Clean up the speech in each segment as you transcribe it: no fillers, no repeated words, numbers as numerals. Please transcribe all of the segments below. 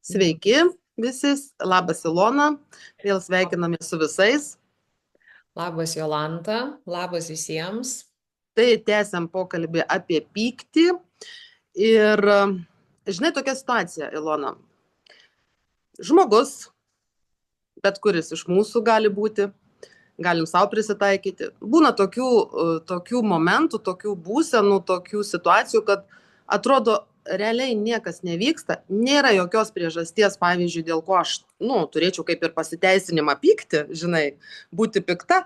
Sveiki visi, labas Ilona, vėl sveikiname su visais. Labas Jolanta, labas visiems. Tai tęsiam pokalbį apie pyktį. Ir žinai, tokia situacija, Ilona. Žmogus, bet kuris iš mūsų gali būti, galim savo prisitaikyti. Būna tokių momentų, tokių būsenų, tokių situacijų, kad atrodo, realiai niekas nevyksta, nėra jokios priežasties, pavyzdžiui, dėl ko aš, turėčiau kaip ir pasiteisinimą pykti, žinai, būti pikta.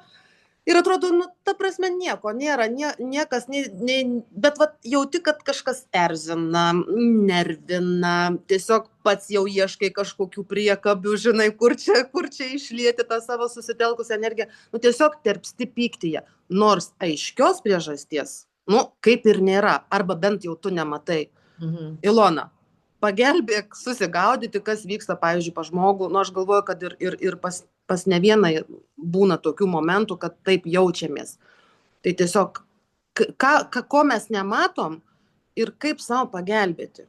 Ir atrodo, ta prasme nieko nėra, niekas, bet vat, jauti, kad kažkas erzina, nervina, tiesiog pats jau ieškai kažkokių priekabių, žinai, kur čia išlieti tą savo susitelkusią energiją, tiesiog terpsti pyktyje, nors aiškios priežasties, kaip ir nėra, arba bent jau tu nematai. Mhm. Ilona, pagelbėk susigaudyti, kas vyksta, pavyzdžiui, pas žmogų. Aš galvoju, kad ir pas ne vieną būna tokių momentų, kad taip jaučiamės. Tai tiesiog, ko mes nematom ir kaip savo pagelbėti.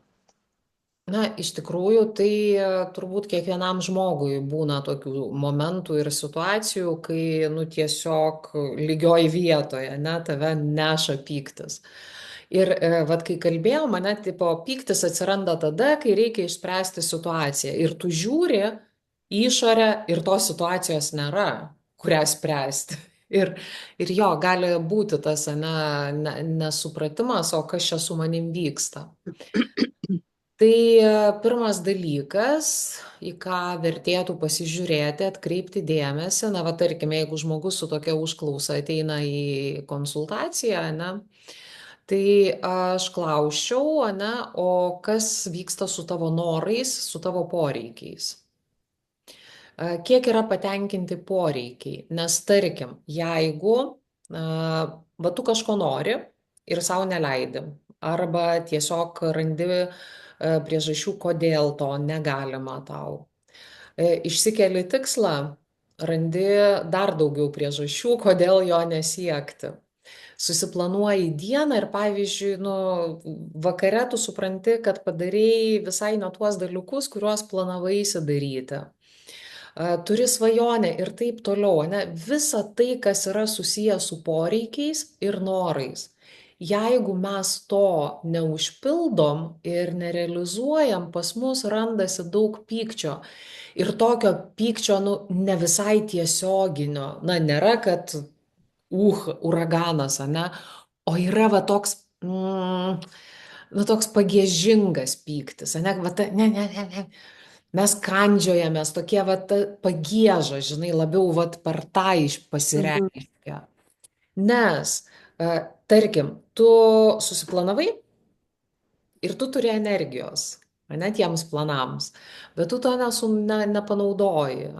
Na, iš tikrųjų, tai turbūt kiekvienam žmogui būna tokių momentų ir situacijų, kai, tiesiog lygioj vietoje, tave neša pyktis. Ir vat kai kalbėjau, mane tipo pyktis atsiranda tada, kai reikia išspręsti situaciją. Ir tu žiūri į išorę ir tos situacijos nėra, kurią spręsti. Ir jo, gali būti tas nesupratimas, o kas čia su manim vyksta. Tai pirmas dalykas, į ką vertėtų pasižiūrėti, atkreipti dėmesį, tarkime, jeigu žmogus su tokia užklausa ateina į konsultaciją, tai aš klausčiau, o kas vyksta su tavo norais, su tavo poreikiais. Kiek yra patenkinti poreikiai? Nes tarkim, jeigu va tu kažko nori ir savo neleidi, arba tiesiog randi priežasčių, kodėl to negalima tau. Išsikeli tikslą, randi dar daugiau priežasčių, kodėl jo nesiekti. Susiplanuoji dieną ir pavyzdžiui, vakare tu supranti, kad padarėjai visai ne tuos dalykus, kuriuos planavaisi daryti. Turi svajonę ir taip toliau, visa tai, kas yra susijęs su poreikiais ir norais. Jeigu mes to neužpildom ir nerealizuojam, pas mus randasi daug pykčio. Ir tokio pykčio, ne visai tiesioginio, nėra, kad, uraganas, o yra va toks, toks pagiežingas pyktis, ne. Mes kandžiojamės, tokie pagieža, žinai, labiau per tą Mhm. pasireiškia. Nes, tarkim, tu susiplanavai ir tu turi energijos, tiems planams, bet tu to nepanaudoji,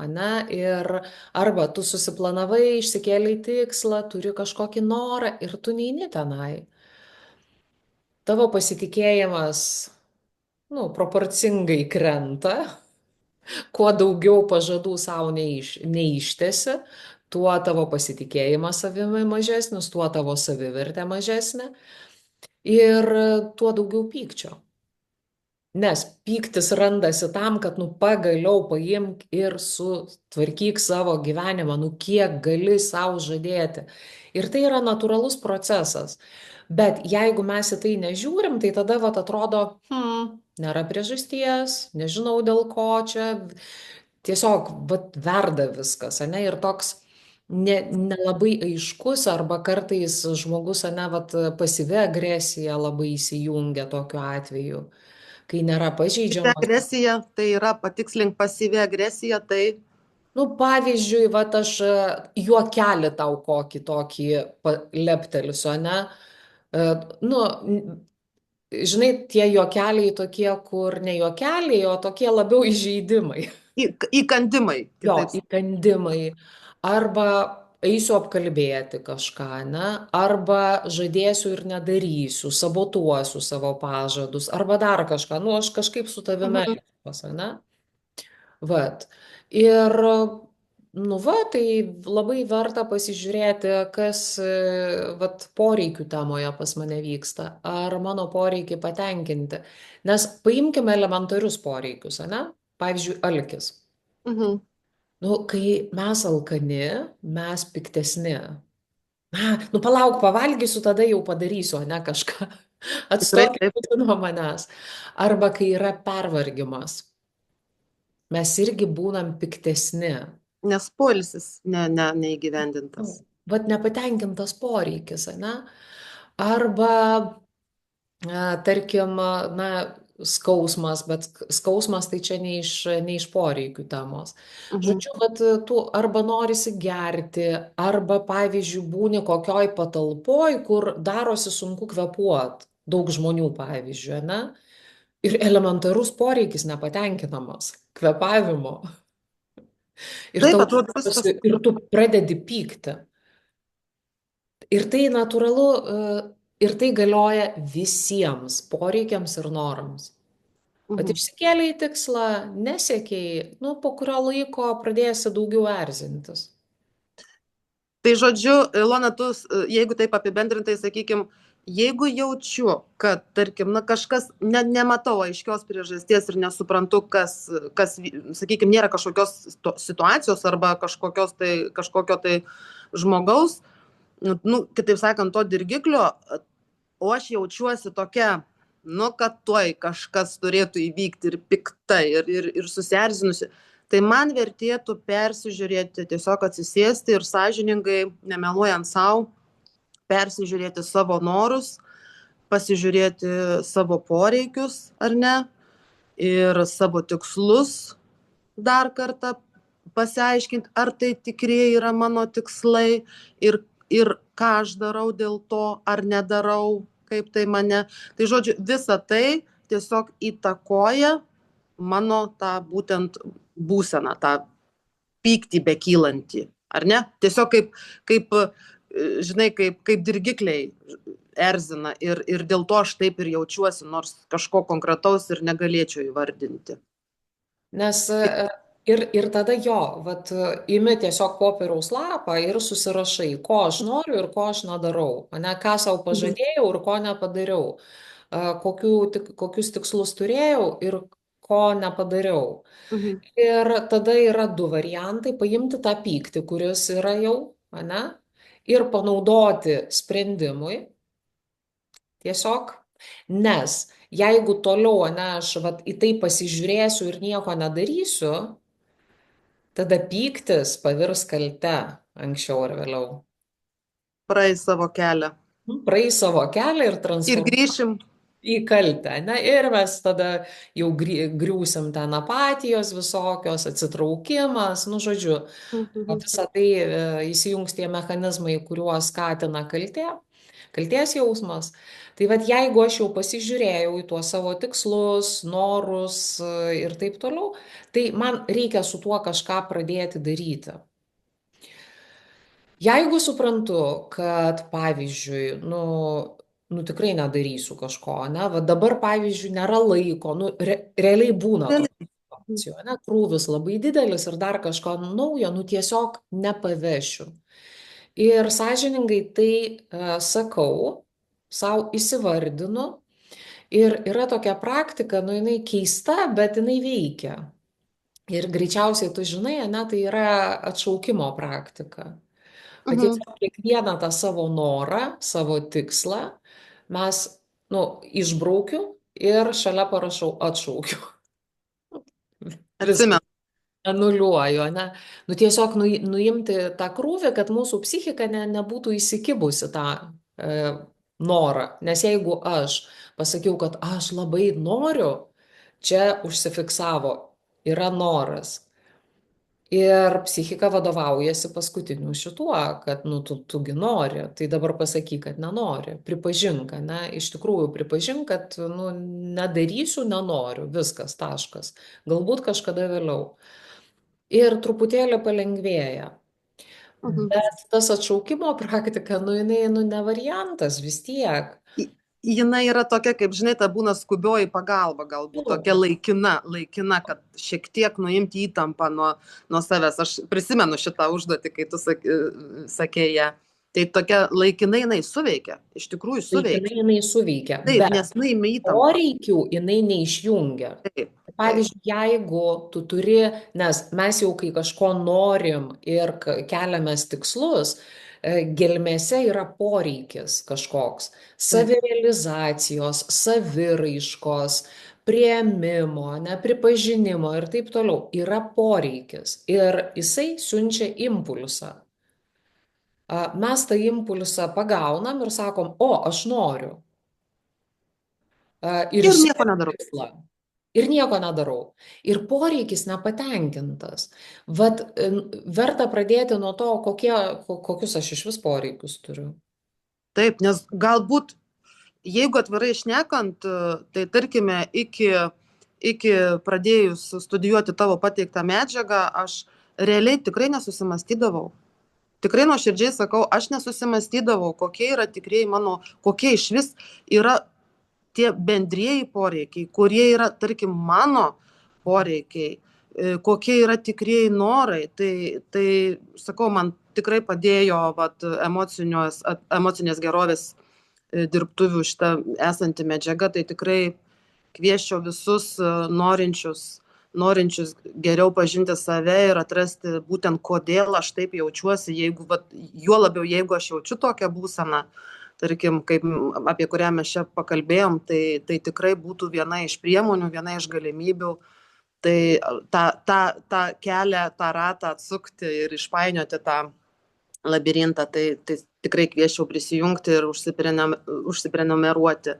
ir arba tu susiplanavai, išsikėlei tikslą, turi kažkokį norą ir tu neini tenai. Tavo pasitikėjimas, proporcingai krenta. Kuo daugiau pažadų savo neištesi, tuo tavo pasitikėjimas savimi mažesnis, tuo tavo savivertė mažesnė ir tuo daugiau pykčio. Nes pyktis randasi tam, kad pagaliau paimk ir sutvarkyk savo gyvenimą, kiek gali savo žadėti. Ir tai yra natūralus procesas. Bet jeigu mes į tai nežiūrim, tai tada atrodo, nėra priežasties, nežinau dėl ko čia, tiesiog verda viskas, ir toks nelabai aiškus arba kartais žmogus, pasyvi agresija labai įsijungia tokiu atveju, kai nėra Pasyvi pažeidžiamas. agresija, tai yra, patikslink, pasyvi agresija, tai Pavyzdžiui, aš juokelį tau kokį tokį leptelsiu, E, Nu, žinai, tie juokeliai tokie, kur ne juokeliai, o tokie labiau įžeidimai. įkandimai, Jo, kitaip sakant. įkandimai. Arba eisiu apkalbėti kažką, arba žadėsiu ir nedarysiu, sabotuosiu savo pažadus, arba dar kažką. Aš kažkaip su tavimi Mhm. elgsiuosi, Vat. Ir Nu va, tai labai verta pasižiūrėti, kas vat, poreikių temoje pas mane vyksta. Ar mano poreikiai patenkinti. Nes paimkime elementarius poreikius, ane? Pavyzdžiui, alkis. Mhm. Nu, kai mes alkani, mes piktesni. Nu palauk, pavalgysiu, tada jau padarysiu, ne kažką. Tikrai Atstokit taip, nuo manęs. Arba kai yra pervargimas, mes irgi būnam piktesni. nes poilsis neįgyvendintas. Nu, vat nepatenkintas poreikis, ane? Arba, tarkim, na, skausmas, bet skausmas tai čia ne iš poreikių temos. Mhm. Žodžiu, vat tu arba norisi gerti, arba, pavyzdžiui, būni kokioj patalpoj, kur darosi sunku kvėpuot. Daug žmonių, pavyzdžiui, ane? Ir elementarus poreikis nepatenkinamas kvėpavimo. Ir Taip, tau, atrodo viskas. ir tu pradedi pykti. Ir tai natūralu, ir tai galioja visiems poreikiams ir norams. Bet Mhm. išsikėlei tikslą, nesiekiai, nu, po kurio laiko pradėsi daugiau erzintis. Tai žodžiu, Ilona, jeigu taip apibendrintai, sakykim, jeigu jaučiu, kad, tarkim, na, kažkas, nematau aiškios priežasties ir nesuprantu, sakykim, nėra kažkokios situacijos arba kažkokio tai žmogaus, nu, kitaip sakant, to dirgiklio, o aš jaučiuosi tokia, nu, kad tuoj kažkas turėtų įvykti ir pikta, ir susierzinusi, tai man vertėtų persižiūrėti, tiesiog atsisėsti ir sąžiningai, nemeluojant sau, persižiūrėti savo norus, pasižiūrėti savo poreikius, ar ne, ir savo tikslus dar kartą pasiaiškinti, ar tai tikrieji yra mano tikslai ir ką aš darau dėl to, ar nedarau, kaip tai mane. Tai žodžiu, visa tai tiesiog įtakoja mano tą būtent būseną, tą pyktį bekylantį, ar ne? Tiesiog žinai, kaip dirgikliai erzina ir dėl to aš taip ir jaučiuosi, nors kažko konkretaus ir negalėčiau įvardinti. Nes ir tada jo, vat imi tiesiog popieriaus lapą ir susirašai, ko aš noriu ir ko aš nedarau, ane, ką savo Mhm. pažadėjau ir ko nepadariau, kokius tikslus turėjau ir ko nepadariau. Mhm. Ir tada yra du variantai - paimti tą pyktį, kuris yra jau, ane, ir panaudoti sprendimui tiesiog. Nes jeigu toliau, ane, aš vat, į tai pasižiūrėsiu ir nieko nedarysiu, tada pyktis pavirs kalte anksčiau ar vėliau. Praeis savo kelią. Praeis savo kelią ir Ir transformuos grįšim. į kaltę, ne? Ir mes tada jau griūsim ten apatijos visokios, atsitraukimas, nu žodžiu, Mhm. visą tai įsijungs tie mechanizmai, kuriuos skatina kaltės jausmas. Tai vad jeigu aš jau pasižiūrėjau į tuos savo tikslus, norus ir taip toliau, tai man reikia su tuo kažką pradėti daryti. Jeigu suprantu, kad pavyzdžiui, nu tikrai nedarysiu kažko, ne, va dabar pavyzdžiui nėra laiko, realiai būna tokių Realiai. situacijų, ne, krūvis labai didelis ir dar kažko naujo, nu tiesiog nepavešiu. Ir sąžiningai tai sakau, sau įsivardinu ir yra tokia praktika, nu jinai keista, bet jinai veikia. Ir greičiausiai tu žinai, ne, tai yra atšaukimo praktika. Kad Mhm. tiesiog kiekvieną tą savo norą, savo tikslą mes, nu, išbraukiu ir šalia parašau atšaukiu. Viskas. Atsimenu. Anuliuoju, ne? Nu tiesiog nuimti tą krūvį, kad mūsų psichika nebūtų įsikibusi tą norą. Nes jeigu aš pasakiau, kad aš labai noriu, čia užsifiksavo, yra noras. Ir psichika vadovaujasi paskutiniu šituo, kad, nu, tugi nori, tai dabar pasakyk, kad nenori, pripažink, ne, iš tikrųjų pripažink, kad, nu, nedarysiu, nenoriu, viskas, taškas, galbūt kažkada vėliau. Ir truputėlį palengvėja. Mhm. Bet tas atšaukimo praktika, nu, jinai, nu, ne variantas vis tiek. jinai yra tokia, kaip žinai, ta būna skubioji pagalba, galbūt tokia Jo. laikina, kad šiek tiek nuimti įtampą nuo savęs. Aš prisimenu šitą užduotį, kai tu sakei ją. Tai tokia laikinai jinai suveikia, iš tikrųjų Laikinai suveikia. jinai suveikia, Taip, bet nes nuimi įtampą. poreikių jinai neišjungia. Taip, taip. Pavyzdžiui, jeigu tu turi, nes mes jau kai kažko norim ir keliamės tikslus, gelmėse yra poreikis kažkoks Taip. savirealizacijos, saviraiškos, priėmimo, nepripažinimo ir taip toliau. Yra poreikis ir jisai siunčia impulsą. Mes tą impulsą pagaunam ir sakom, o, aš noriu. Ir Ir nieko išsikeliam nedarau. tikslą. Ir nieko nedarau. Ir poreikis nepatenkintas. Vat verta pradėti nuo to, kokius aš iš vis poreikius turiu. Taip, nes galbūt, jeigu atvirai šnekant, tai tarkime, iki pradėjus studijuoti tavo pateiktą medžiagą, aš realiai tikrai nesusimastydavau. Tikrai nuoširdžiai sakau, aš nesusimastydavau, kokie yra tikrieji mano, kokie iš vis yra tie bendrieji poreikiai, kurie yra, tarkim, mano poreikiai, kokie yra tikrieji norai. Tai sakau, man tikrai padėjo emocinės gerovės dirbtuvių šitą esanti medžiaga, tai tikrai kvieščiau visus norinčius geriau pažinti save ir atrasti būtent kodėl aš taip jaučiuosi, juo labiau jeigu aš jaučiu tokią būseną, tarkim, kaip apie kurią mes čia pakalbėjom, tai tikrai būtų viena iš priemonių, viena iš galimybių. Tai tą kelią, tą ratą atsukti ir išpainioti tą labirintą, tai tikrai kvieščiau prisijungti ir užsiprenumeruoti.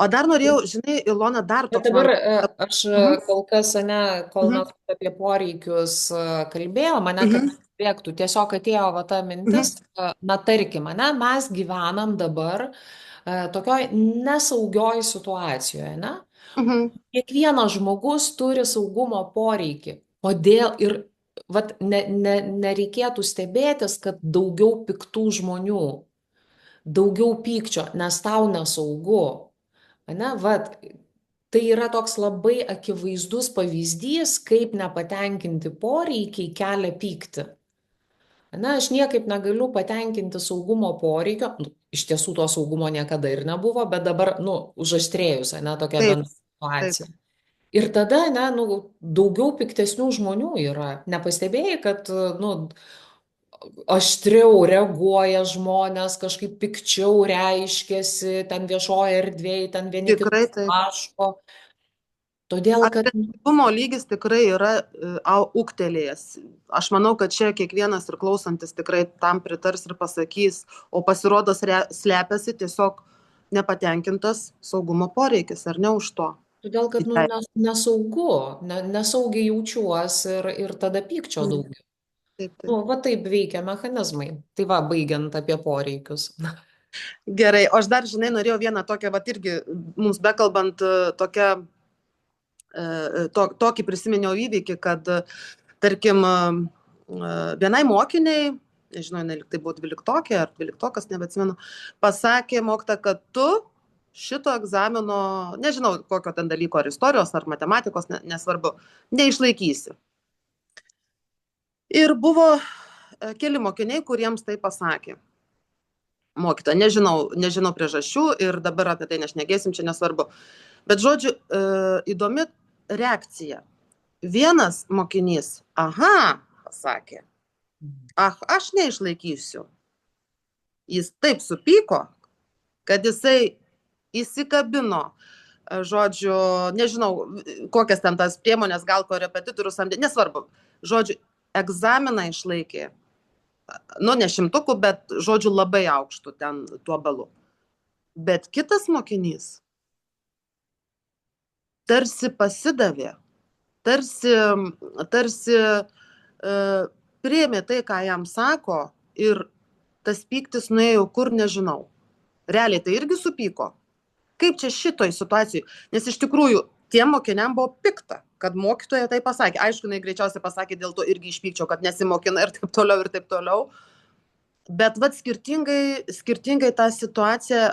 O dar norėjau, žinai, Ilona, dar Bet toks dabar man. aš Mhm, kol kas, ne, kol mhm, mes apie poreikius kalbėjom, mane, kad mhm, bėgtų, tiesiog atėjo va ta mintis, mhm, na tarkim, ne, mes gyvenam dabar tokioj nesaugioj situacijoje, ne? mhm. Kiekvienas žmogus turi saugumo poreikį. Kodėl ir vat, nereikėtų stebėtis, kad daugiau piktų žmonių, daugiau pykčio, nes tau nesaugu. Ane, vat, tai yra toks labai akivaizdus pavyzdys, kaip nepatenkinti poreikiai kelia pyktį. Na, aš niekaip negaliu patenkinti saugumo poreikio. Nu, iš tiesų to saugumo niekada ir nebuvo, bet dabar, nu, užaštrėjus, ne, tokia Taip, bendra taip. situacija. Ir tada, ne, nu, daugiau piktesnių žmonių yra. Nepastebėjai, kad, nu, aštriau reaguoja žmonės, kažkaip pikčiau reiškiasi, ten viešoje erdvėje, ten vieni kitus Tikrai taip. taško. Todėl, kad Agresyvumo lygis tikrai yra ūgtelėjęs. Aš manau, kad čia kiekvienas ir klausantis tikrai tam pritars ir pasakys, o pasirodo slepiasi tiesiog nepatenkintas saugumo poreikis, ar ne už to. Todėl, kad nu, nesaugu, nesaugiai jaučiuosi ir tada pykčio Mm, daugiau. taip, Nu, taip. va taip veikia mechanizmai. Tai va, baigiant apie poreikius. Gerai, o aš dar, žinai, norėjau vieną tokią, va irgi mums bekalbant, tokį prisiminiau įvykį, kad, tarkim, vienai mokiniai, nežinau, tai buvo 12 ar 12, nebeatsimenu, pasakė mokytoja, kad tu šito egzamino, nežinau kokio ten dalyko, ar istorijos, ar matematikos, nesvarbu, neišlaikysi. Ir buvo keli mokiniai, kuriems tai pasakė. Mokytoja, nežinau priežasčių ir dabar apie tai nešnekėsim, čia nesvarbu. Bet žodžiu, įdomi reakcija. Vienas mokinys, aha, pasakė, aš neišlaikysiu. Jis taip supyko, kad jisai įsikabino, žodžiu, nežinau, kokias ten tas priemonės, gal korepetitorius samdė, nesvarbu. Žodžiu, egzaminą išlaikė, nu, ne 100, bet, žodžiu, labai aukštų ten tuo balu. Bet kitas mokinys tarsi pasidavė, tarsi priėmė tai, ką jam sako, ir tas pyktis nuėjo kur nežinau. Realiai tai irgi supyko. Kaip čia šitoj situacijai? Nes iš tikrųjų tiem mokiniam buvo pikta, kad mokytoja tai pasakė. Aišku, jinai greičiausiai pasakė dėl to irgi iš pykčio, kad nesimokina ir taip toliau ir taip toliau. Bet vat skirtingai tą situaciją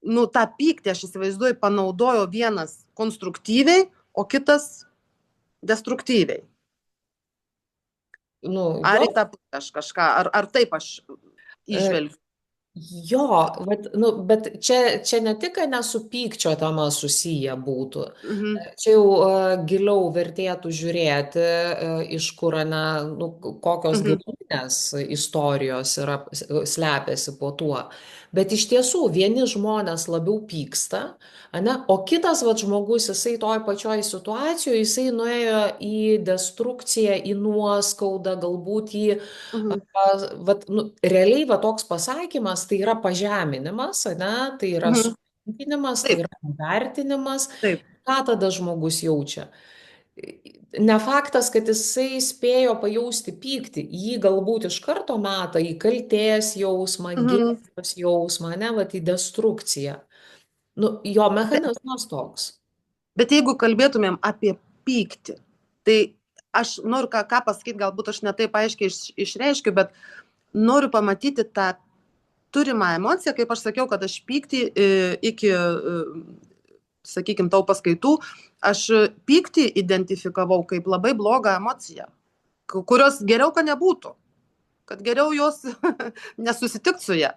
nu, tą pyktį, aš įsivaizduoju, panaudojo vienas konstruktyviai, o kitas destruktyviai. Nu, Ar jo, į tą pusę aš kažką, ar taip aš e, išvelgiu. jo, bet čia ne tik, kad ne su pykčio tema susiję būtų. Mhm, Čia jau giliau vertėtų žiūrėti, iš kur, ne, nu, kokios mhm, giluminės istorijos yra, slepiasi po tuo. Bet iš tiesų vieni žmonės labiau pyksta, ne, o kitas vat, žmogus, jisai toj pačioj situacijoje, jisai nuėjo į destrukciją, į nuoskaudą, galbūt į mhm, vat, nu, realiai va toks pasakymas tai yra pažeminimas, ne, tai yra mhm. sumenkinimas, tai Taip, yra vertinimas. taip. Ką tada žmogus jaučia? Ne faktas, kad jisai spėjo pajausti pyktį, jį galbūt iš karto meta į kaltės jausmą, Mhm. gėdos jausmą, ne, va, į destrukciją. Nu, jo mechanizmas toks. Bet jeigu kalbėtumėm apie pyktį, tai aš noriu ką pasakyti, galbūt aš netaip aiškiai išreiškiu, bet noriu pamatyti tą turimą emociją, kaip aš sakiau, kad aš pyktį iki, sakykime, tau paskaitų, aš pyktį identifikavau kaip labai blogą emociją, kurios geriau, kad nebūtų, kad geriau jos nesusitikt su ją.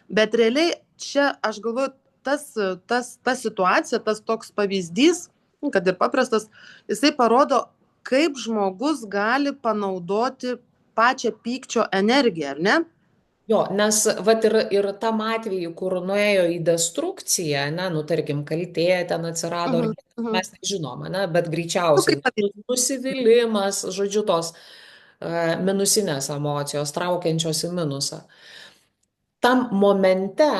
Bet realiai čia, aš galvoju, ta situacija, tas toks pavyzdys, kad ir paprastas, jisai parodo, kaip žmogus gali panaudoti pačią pykčio energiją, ar ne? Jo, nes vat ir tam atveju, kur nuėjo į destrukciją, ne, nu, tarkim, kaltė ten atsirado, Mhm, mhm. mes nežinom, ne, bet Nu, greičiausiai kaip pavyzdys. nusivylimas, žodžiu, tos minusinės emocijos, traukiančios į minusą. Tam momente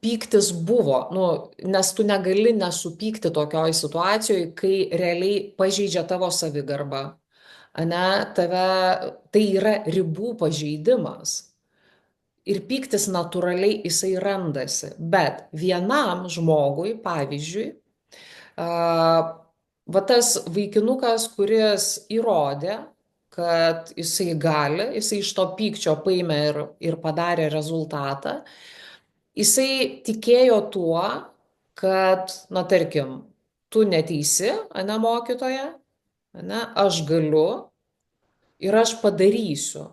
pyktis buvo, nu, nes tu negali nesupykti tokioj situacijoje, kai realiai pažeidžia tavo savigarbą, ane, tave, tai yra ribų pažeidimas. Ir pyktis natūraliai jisai randasi. Bet vienam žmogui, pavyzdžiui, va tas vaikinukas, kuris įrodė, kad jisai gali, jisai iš to pykčio paėmė ir padarė rezultatą, jisai tikėjo tuo, kad, na tarkim, tu neteisi, ane mokytoja, ane, aš galiu ir aš padarysiu.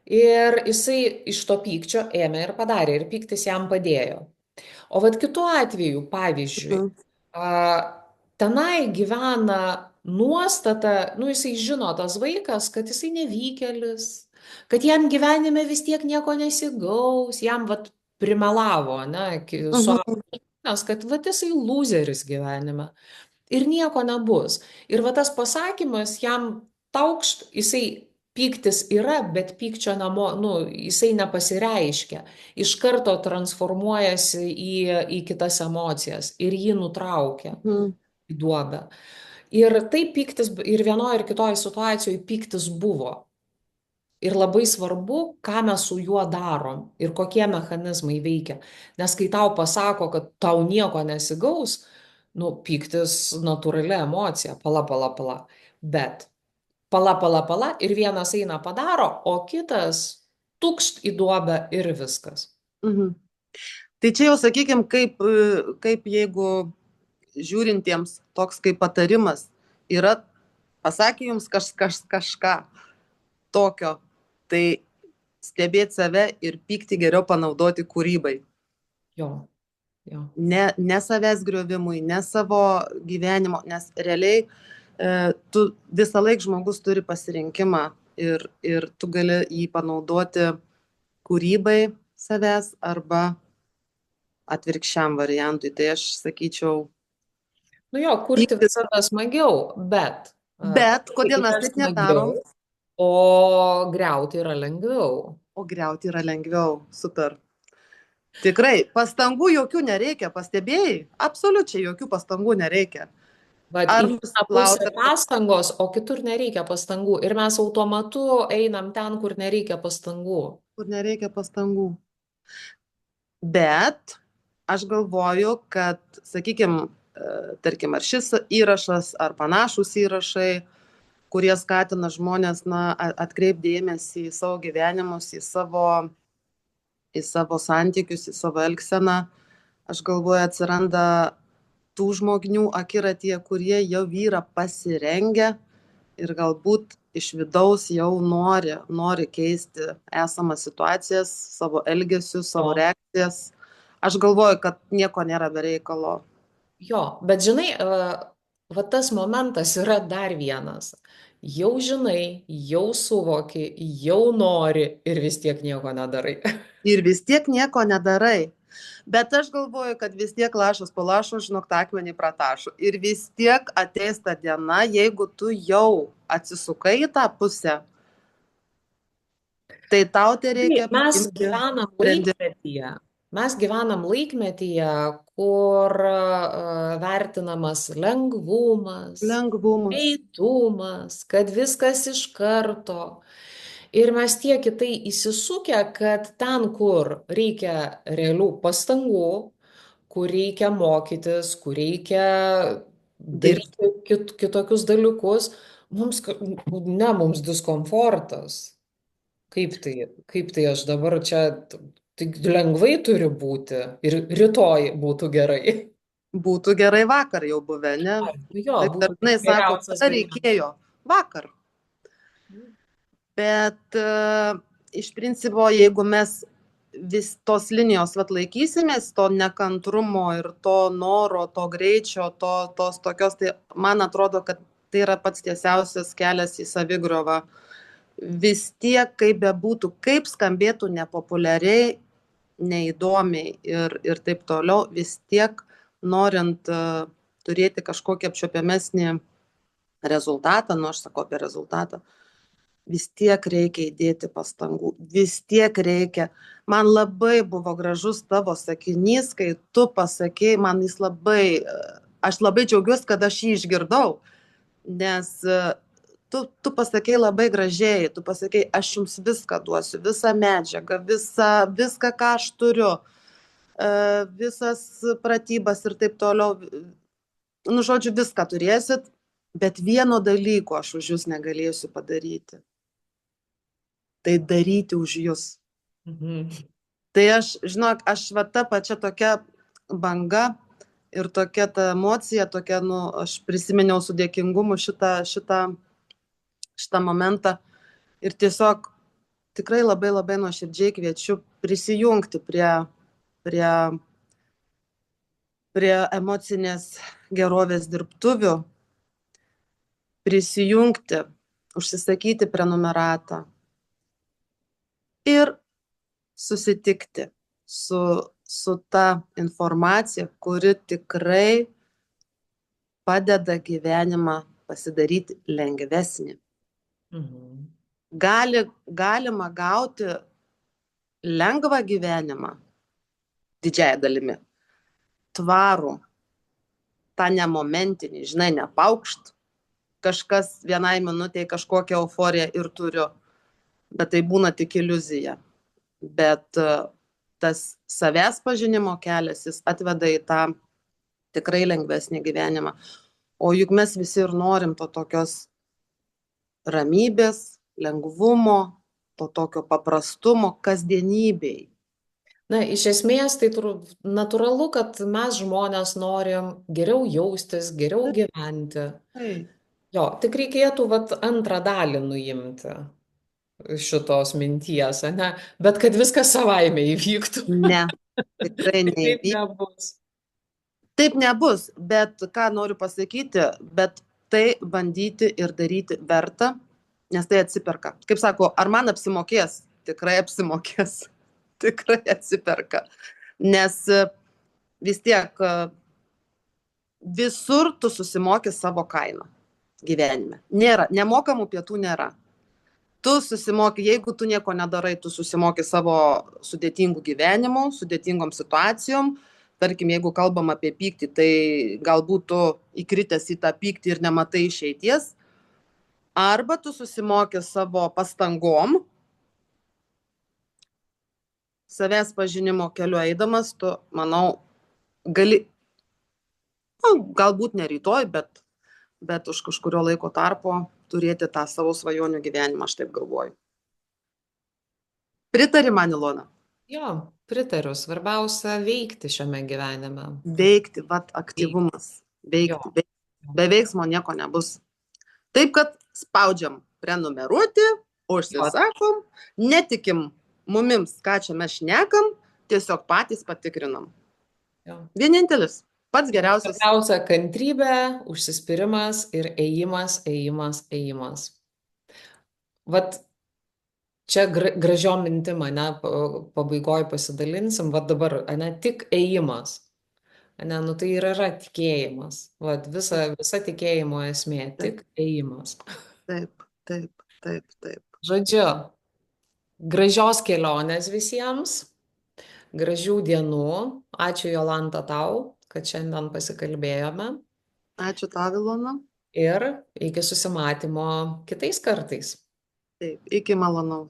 Ir jisai iš to pykčio ėmė ir padarė, ir pyktis jam padėjo. O vat kitu atveju, pavyzdžiui, Mhm, a, tenai gyvena nuostata, nu jisai žino tas vaikas, kad jisai nevykėlis, kad jam gyvenime vis tiek nieko nesigaus, jam vat primelavo, ne, mhm, suaugęs, kad vat jisai loseris gyvenime ir nieko nebus. Ir va tas pasakymas jam taukšt, jisai pyktis yra, bet pykčio namo, nu, jisai nepasireiškia. Iš karto transformuojasi į kitas emocijas ir jį nutraukia mhm, į duobę. Ir taip pyktis ir vienoje ir kitoje situacijoje pyktis buvo. Ir labai svarbu, ką mes su juo darom ir kokie mechanizmai veikia. Nes kai tau pasako, kad tau nieko nesigaus, nu, pyktis natūrali emocija, pala, pala, pala. Bet pala, pala, pala ir vienas eina padaro, o kitas tukšt į duobę ir viskas. mhm. Tai čia jau sakykime, kaip jeigu žiūrintiems toks kaip patarimas yra, pasakė jums kažką tokio, tai stebėti save ir pyktį geriau panaudoti kūrybai. Jo, jo. Ne savęs griovimui, ne savo gyvenimo, nes realiai tu visą laiką žmogus turi pasirinkimą ir tu gali jį panaudoti kūrybai savęs arba atvirkščiam variantui. Tai aš sakyčiau, Nu jo, kurti pyktis. visada smagiau, bet Bet kurti kodėl mes yra taip smagiau, nedarom, o griauti yra lengviau. o griauti yra lengviau. Super. Tikrai, pastangų jokių nereikia, pastebėjai? Absoliučiai jokių pastangų nereikia. Vat į Ar vieną pusę nusiplauti, pastangos, o kitur nereikia pastangų. Ir mes automatu einam ten, kur nereikia pastangų. kur nereikia pastangų. Bet aš galvoju, kad, sakykime, tarkim, ar šis įrašas, ar panašus įrašai, kurie skatina žmonės, na, atkreipdėmėsi į savo gyvenimus, į savo į savo santykius, į savo elgseną, aš galvoju, atsiranda tų žmonių akiratyje, kurie jau yra pasirengę ir galbūt iš vidaus jau nori keisti esamas situacijas, savo elgesius, savo Jo. reakcijas. Aš galvoju, kad nieko nėra be reikalo. Jo, bet žinai, va tas momentas yra dar vienas. Jau žinai, jau suvoki, jau nori ir vis tiek nieko nedarai. Ir vis tiek nieko nedarai. Bet aš galvoju, kad vis tiek lašas po lašo, žinok, tą akmenį pratašo. Ir vis tiek ateis ta diena, jeigu tu jau atsisukai į tą pusę, tai tau tai reikia Taip, mes priimti gyvenam sprendimą. laikmetyje. Mes gyvenam laikmetyje, kur vertinamas lengvumas, Lengvumas. greitumas, kad viskas iš karto. Ir mes tiek į tai įsisukę, kad ten, kur reikia realių pastangų, kur reikia mokytis, kur reikia Dirbti. daryti kitokius dalykus, mums diskomfortas. Kaip tai aš dabar čia, tai lengvai turi būti ir rytoj būtų gerai. Būtų gerai vakar jau buvę, ne? Jo, Taip būtų dažnai sako, geriausias kada variantas. reikėjo? Vakar. Bet iš principo, jeigu mes vis tos linijos vat laikysimės, to nekantrumo ir to noro, to greičio, tos tokios, tai man atrodo, kad tai yra pats tiesiausias kelias į savigriovą. Vis tiek, kaip bebūtų, kaip skambėtų nepopuliariai, neįdomiai ir taip toliau, vis tiek norint turėti kažkokį apčiuopiamesnį rezultatą, nu aš sakau apie rezultatą, vis tiek reikia įdėti pastangų, vis tiek reikia. Man labai buvo gražus tavo sakinys, kai tu pasakei, man jis labai, aš labai džiaugiuosi, kad aš jį išgirdau, nes tu pasakei labai gražiai, tu pasakei, aš jums viską duosiu, visą medžiagą, viską, ką aš turiu, visas pratybas ir taip toliau. Nu, žodžiu, viską turėsit, bet vieno dalyko aš už jūs negalėsiu padaryti. Tai daryti už jūs. Mhm. Tai aš, žinok, aš va ta pačia tokia banga ir tokia ta emocija, tokia, nu, aš prisiminiau su dėkingumu šitą momentą ir tiesiog tikrai labai labai nuoširdžiai kviečiu prisijungti prie emocinės gerovės dirbtuvių, prisijungti, užsisakyti prenumeratą ir susitikti su ta informacija, kuri tikrai padeda gyvenimą pasidaryti lengvesnį. Mhm. Galima gauti lengvą gyvenimą, didžiąją dalimi, tvarų, tą nemomentinį, žinai, nepaukšt, kažkas vienai minutėj kažkokią euforiją ir turiu, bet tai būna tik iliuzija. Bet tas savęs pažinimo kelias, jis atveda į tą tikrai lengvesnį gyvenimą. O juk mes visi ir norim to tokios ramybės, lengvumo, to tokio paprastumo kasdienybėj. Na, iš esmės, tai natūralu, kad mes žmonės norim geriau jaustis, geriau gyventi. Taip. Jo, tik reikėtų vat antrą dalį nuimti šitos minties, ne? Bet kad viskas savaime įvyktų. Ne, tikrai Tai taip neįvyks. nebus. Taip nebus, bet ką noriu pasakyti, bet tai bandyti ir daryti verta, nes tai atsiperka. Kaip sako, ar man apsimokės? Tikrai apsimokės. Tikrai atsiperka. Nes vis tiek visur tu susimoki savo kainą gyvenime. Nėra, nemokamų pietų nėra. Tu susimoki, jeigu tu nieko nedarai, tu susimoki savo sudėtingų gyvenimų, sudėtingom situacijom. Tarkim, jeigu kalbam apie pyktį, tai galbūt tu įkritęs į tą pyktį ir nematai išeities. Arba tu susimoki savo pastangom, savęs pažinimo keliu eidamas, tu, manau, gali, galbūt ne rytoj, bet už kažkurio laiko tarpo turėti tą savo svajonių gyvenimą, aš taip galvoju. Pritari man, Ilona? Jo, pritariu. Svarbiausia veikti šiame gyvenime. Veikti, vat Veikti. aktyvumas. Jo. Veikti. Be veiksmo nieko nebus. Taip, kad spaudžiam prenumeruoti, Jo, užsisakom, netikim mumims, ką čia mes šnekam, tiesiog patys patikrinam. jo. Vienintelis, pats geriausias. Svarbiausia kantrybė, užsispyrimas ir ėjimas, ėjimas, ėjimas. Vat čia gražiom mintim, ane, pabaigoj pasidalinsim, vat dabar, ane, tik ėjimas. Ane, nu tai ir yra tikėjimas. Vat visa tikėjimo esmė, Taip, tik ėjimas. taip, taip, taip, taip. Žodžiu, gražios kelionės visiems, gražių dienų. Ačiū Jolanta tau, kad šiandien pasikalbėjome. Ačiū tau, Ilona. Ir iki susimatymo kitais kartais. Taip, iki malonaus.